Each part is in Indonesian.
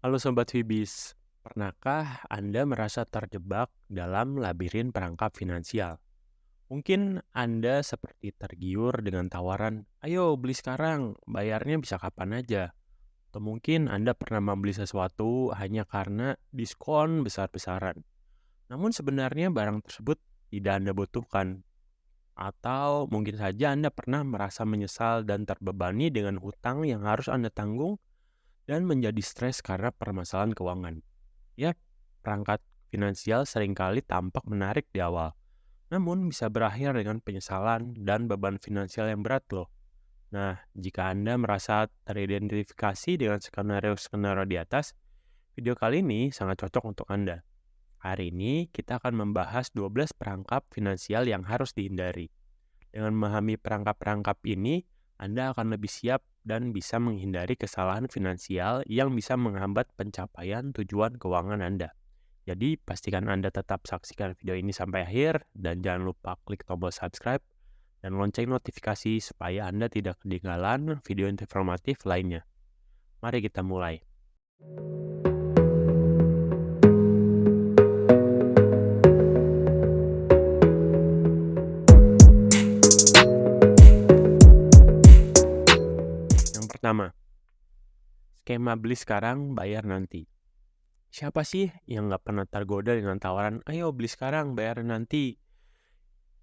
Halo Sobat Fibis, pernahkah Anda merasa terjebak dalam labirin perangkap finansial? Mungkin Anda seperti tergiur dengan tawaran, ayo beli sekarang, bayarnya bisa kapan aja. Atau mungkin Anda pernah membeli sesuatu hanya karena diskon besar-besaran. Namun sebenarnya barang tersebut tidak Anda butuhkan. Atau mungkin saja Anda pernah merasa menyesal dan terbebani dengan hutang yang harus Anda tanggung dan menjadi stres karena permasalahan keuangan. Ya, perangkat finansial seringkali tampak menarik di awal, namun bisa berakhir dengan penyesalan dan beban finansial yang berat loh. Nah, jika Anda merasa teridentifikasi dengan skenario-skenario di atas, video kali ini sangat cocok untuk Anda. Hari ini kita akan membahas 12 perangkap finansial yang harus dihindari. Dengan memahami perangkap-perangkap ini, Anda akan lebih siap dan bisa menghindari kesalahan finansial yang bisa menghambat pencapaian tujuan keuangan Anda. Jadi, pastikan Anda tetap saksikan video ini sampai akhir dan jangan lupa klik tombol subscribe dan lonceng notifikasi supaya Anda tidak ketinggalan video informatif lainnya. Mari kita mulai. Yang pertama, skema beli sekarang, bayar nanti. Siapa sih yang nggak pernah tergoda dengan tawaran, ayo beli sekarang, bayar nanti?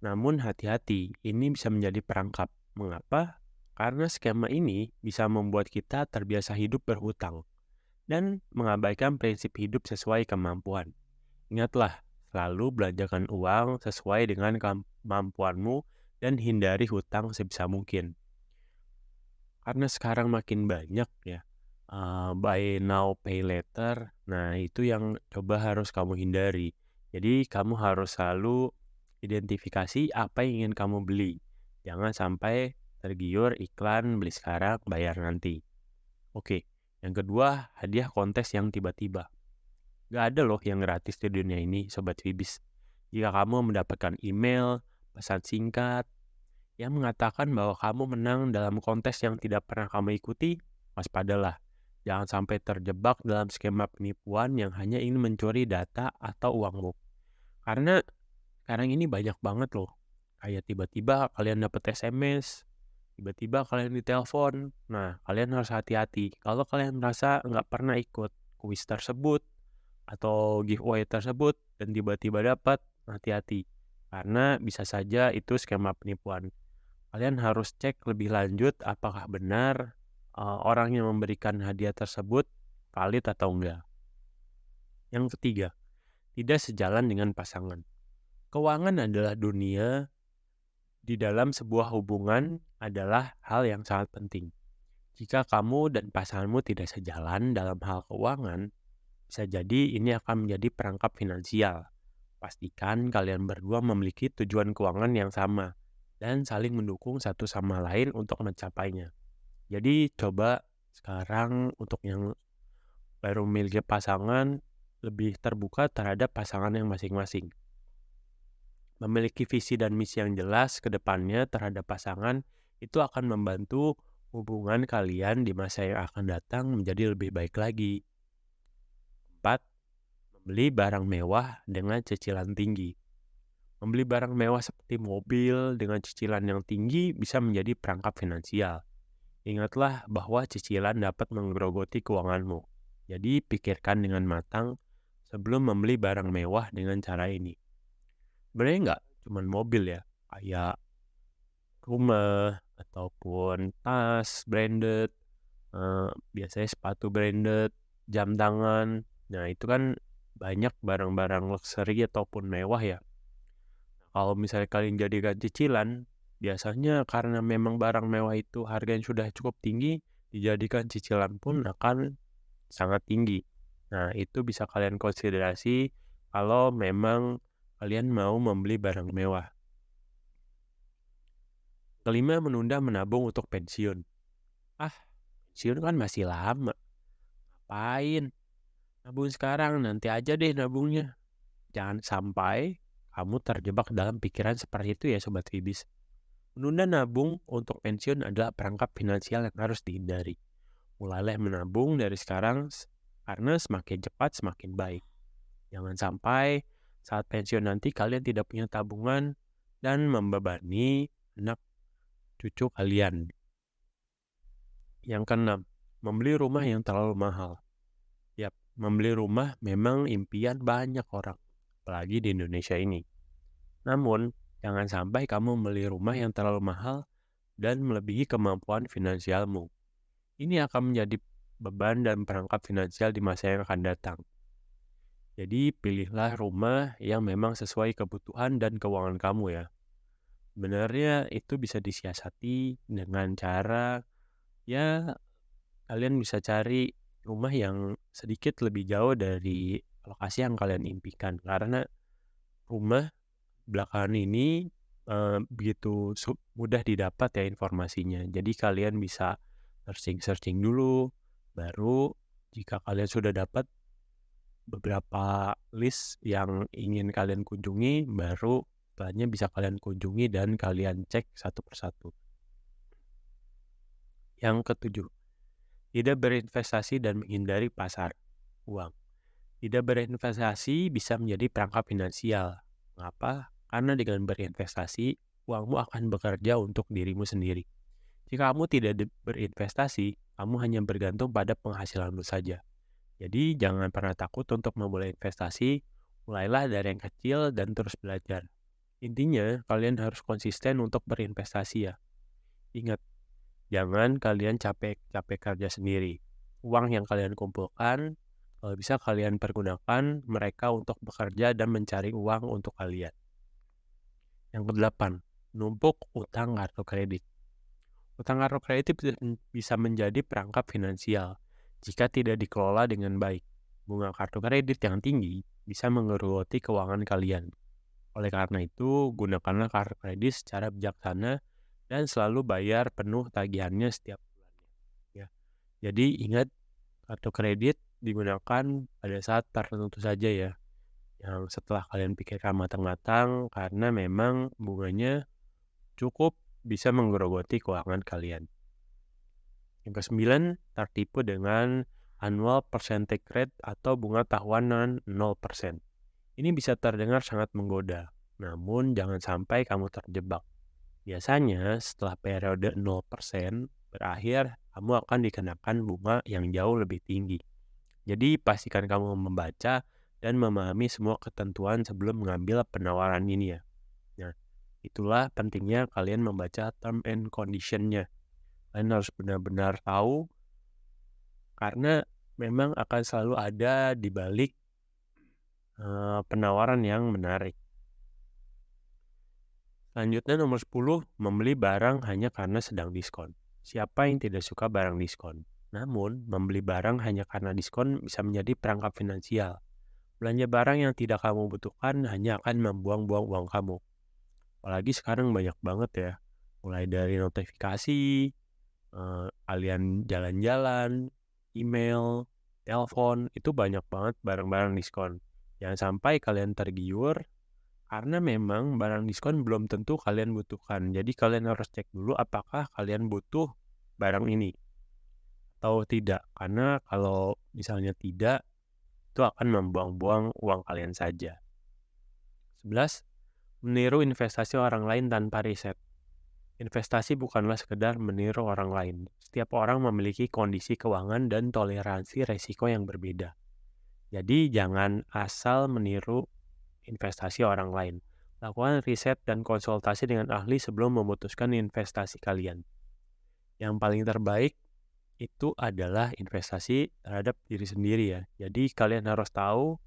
Namun hati-hati, ini bisa menjadi perangkap. Mengapa? Karena skema ini bisa membuat kita terbiasa hidup berhutang dan mengabaikan prinsip hidup sesuai kemampuan. Ingatlah, selalu belanjakan uang sesuai dengan kemampuanmu dan hindari hutang sebisa mungkin. Karena sekarang makin banyak ya, buy now pay later. Nah, itu yang coba harus kamu hindari. Jadi, kamu harus selalu identifikasi apa yang ingin kamu beli. Jangan sampai tergiur iklan beli sekarang, bayar nanti. Oke, yang kedua, hadiah kontes yang tiba-tiba. Gak ada loh yang gratis di dunia ini, Sobat Fibis. Jika kamu mendapatkan email, pesan singkat, yang mengatakan bahwa kamu menang dalam kontes yang tidak pernah kamu ikuti, waspadalah. Jangan sampai terjebak dalam skema penipuan yang hanya ingin mencuri data atau uangmu. Karena sekarang ini banyak banget loh. Kayak tiba-tiba kalian dapat SMS, tiba-tiba kalian ditelepon. Nah, kalian harus hati-hati. Kalau kalian merasa nggak pernah ikut kuis tersebut atau giveaway tersebut dan tiba-tiba dapat, hati-hati. Karena bisa saja itu skema penipuan. Kalian harus cek lebih lanjut apakah benar orang yang memberikan hadiah tersebut valid atau enggak. Yang ketiga, tidak sejalan dengan pasangan. Keuangan adalah dunia di dalam sebuah hubungan adalah hal yang sangat penting. Jika kamu dan pasanganmu tidak sejalan dalam hal keuangan, bisa jadi ini akan menjadi perangkap finansial. Pastikan kalian berdua memiliki tujuan keuangan yang sama dan saling mendukung satu sama lain untuk mencapainya. Jadi coba sekarang untuk yang baru memiliki pasangan lebih terbuka terhadap pasangan yang masing-masing. Memiliki visi dan misi yang jelas ke depannya terhadap pasangan itu akan membantu hubungan kalian di masa yang akan datang menjadi lebih baik lagi. 4. Membeli barang mewah dengan cicilan tinggi. Membeli barang mewah seperti mobil dengan cicilan yang tinggi bisa menjadi perangkap finansial. Ingatlah bahwa cicilan dapat menggerogoti keuanganmu. Jadi pikirkan dengan matang sebelum membeli barang mewah dengan cara ini. Sebenarnya nggak cuma mobil ya, kayak rumah ataupun tas branded, biasanya sepatu branded, jam tangan. Nah itu kan banyak barang-barang luxury ataupun mewah ya. Kalau misalnya kalian jadikan cicilan, biasanya karena memang barang mewah itu harganya sudah cukup tinggi, dijadikan cicilan pun akan sangat tinggi. Nah, itu bisa kalian konsiderasi kalau memang kalian mau membeli barang mewah. Kelima, menunda menabung untuk pensiun. Pensiun kan masih lama. Ngapain? Nabung sekarang, nanti aja deh nabungnya. Jangan sampai kamu terjebak dalam pikiran seperti itu ya Sobat Fibis. Menunda nabung untuk pensiun adalah perangkap finansial yang harus dihindari. Mulailah menabung dari sekarang karena semakin cepat semakin baik. Jangan sampai saat pensiun nanti kalian tidak punya tabungan dan membebani anak cucu kalian. Yang keenam, membeli rumah yang terlalu mahal. Yap, membeli rumah memang impian banyak orang, apalagi di Indonesia ini. Namun, jangan sampai kamu membeli rumah yang terlalu mahal dan melebihi kemampuan finansialmu. Ini akan menjadi beban dan perangkap finansial di masa yang akan datang. Jadi, pilihlah rumah yang memang sesuai kebutuhan dan keuangan kamu ya. Sebenarnya itu bisa disiasati dengan cara, ya kalian bisa cari rumah yang sedikit lebih jauh dari lokasi yang kalian impikan. Karena rumah belakangan ini begitu mudah didapat ya informasinya. Jadi kalian bisa searching dulu, baru jika kalian sudah dapat beberapa list yang ingin kalian kunjungi, baru setelahnya bisa kalian kunjungi dan kalian cek satu persatu. Yang ketujuh, tidak berinvestasi dan menghindari pasar uang. Tidak berinvestasi bisa menjadi perangkap finansial. Mengapa? Karena dengan berinvestasi, uangmu akan bekerja untuk dirimu sendiri. Jika kamu tidak berinvestasi, kamu hanya bergantung pada penghasilanmu saja. Jadi jangan pernah takut untuk memulai investasi, mulailah dari yang kecil dan terus belajar. Intinya, kalian harus konsisten untuk berinvestasi ya. Ingat, jangan kalian capek-capek kerja sendiri. Uang yang kalian kumpulkan, kalau bisa kalian pergunakan mereka untuk bekerja dan mencari uang untuk kalian. Yang kedelapan, numpuk utang kartu kredit. Utang kartu kredit bisa menjadi perangkap finansial jika tidak dikelola dengan baik. Bunga kartu kredit yang tinggi bisa menggerogoti keuangan kalian. Oleh karena itu, gunakanlah kartu kredit secara bijaksana dan selalu bayar penuh tagihannya setiap bulannya. Ya. Jadi ingat, kartu kredit digunakan pada saat tertentu saja ya. Yang setelah kalian pikirkan matang-matang, karena memang bunganya cukup bisa menggerogoti keuangan kalian. Yang kesembilan, tertipu dengan annual percentage rate atau bunga tahunan 0%. Ini bisa terdengar sangat menggoda, namun jangan sampai kamu terjebak. Biasanya setelah periode 0% berakhir, kamu akan dikenakan bunga yang jauh lebih tinggi. Jadi pastikan kamu membaca dan memahami semua ketentuan sebelum mengambil penawaran ini ya. Nah, itulah pentingnya kalian membaca term and condition-nya. Kalian harus benar-benar tahu, karena memang akan selalu ada di balik penawaran yang menarik. Selanjutnya nomor 10, membeli barang hanya karena sedang diskon. Siapa yang tidak suka barang diskon? Namun, membeli barang hanya karena diskon bisa menjadi perangkap finansial. Belanja barang yang tidak kamu butuhkan hanya akan membuang-buang uang kamu. Apalagi sekarang banyak banget ya, mulai dari notifikasi, kalian jalan-jalan, email, telepon, itu banyak banget barang-barang diskon. Jangan sampai kalian tergiur, karena memang barang diskon belum tentu kalian butuhkan. Jadi kalian harus cek dulu apakah kalian butuh barang ini atau tidak. Karena kalau misalnya tidak, itu akan membuang-buang uang kalian saja. 11. Meniru investasi orang lain tanpa riset. Investasi bukanlah sekedar meniru orang lain. Setiap orang memiliki kondisi keuangan dan toleransi resiko yang berbeda. Jadi jangan asal meniru investasi orang lain. Lakukan riset dan konsultasi dengan ahli sebelum memutuskan investasi kalian. Yang paling terbaik itu adalah investasi terhadap diri sendiri ya. Jadi kalian harus tahu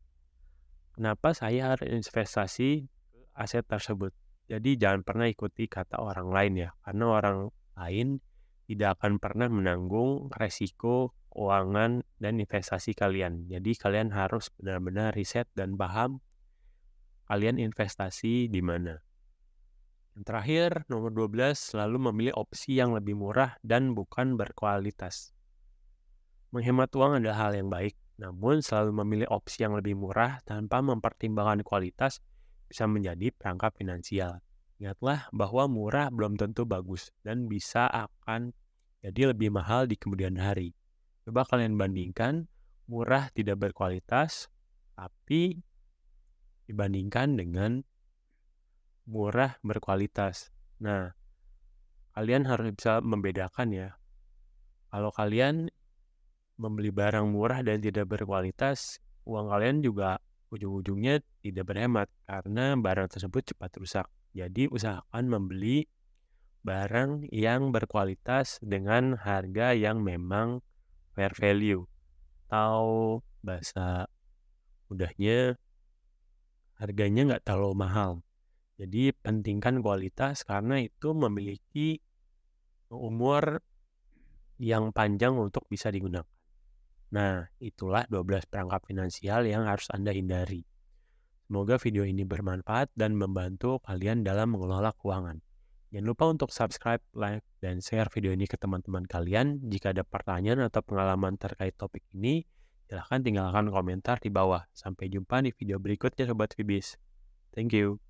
kenapa saya harus investasi ke aset tersebut. Jadi jangan pernah ikuti kata orang lain ya, karena orang lain tidak akan pernah menanggung resiko keuangan dan investasi kalian. Jadi kalian harus benar-benar riset dan paham kalian investasi di mana. Yang terakhir, nomor 12, selalu memilih opsi yang lebih murah dan bukan berkualitas. Menghemat uang adalah hal yang baik, namun selalu memilih opsi yang lebih murah tanpa mempertimbangkan kualitas bisa menjadi perangkap finansial. Ingatlah bahwa murah belum tentu bagus dan bisa akan jadi lebih mahal di kemudian hari. Coba kalian bandingkan, murah tidak berkualitas, tapi dibandingkan dengan murah berkualitas. Nah, kalian harus bisa membedakan ya. Kalau kalian membeli barang murah dan tidak berkualitas, uang kalian juga ujung-ujungnya tidak berhemat karena barang tersebut cepat rusak. Jadi usahakan membeli barang yang berkualitas dengan harga yang memang fair value. Atau bahasa mudahnya, harganya nggak terlalu mahal. Jadi pentingkan kualitas karena itu memiliki umur yang panjang untuk bisa digunakan. Nah, itulah 12 perangkap finansial yang harus Anda hindari. Semoga video ini bermanfaat dan membantu kalian dalam mengelola keuangan. Jangan lupa untuk subscribe, like, dan share video ini ke teman-teman kalian. Jika ada pertanyaan atau pengalaman terkait topik ini, silahkan tinggalkan komentar di bawah. Sampai jumpa di video berikutnya Sobat Fibis. Thank you.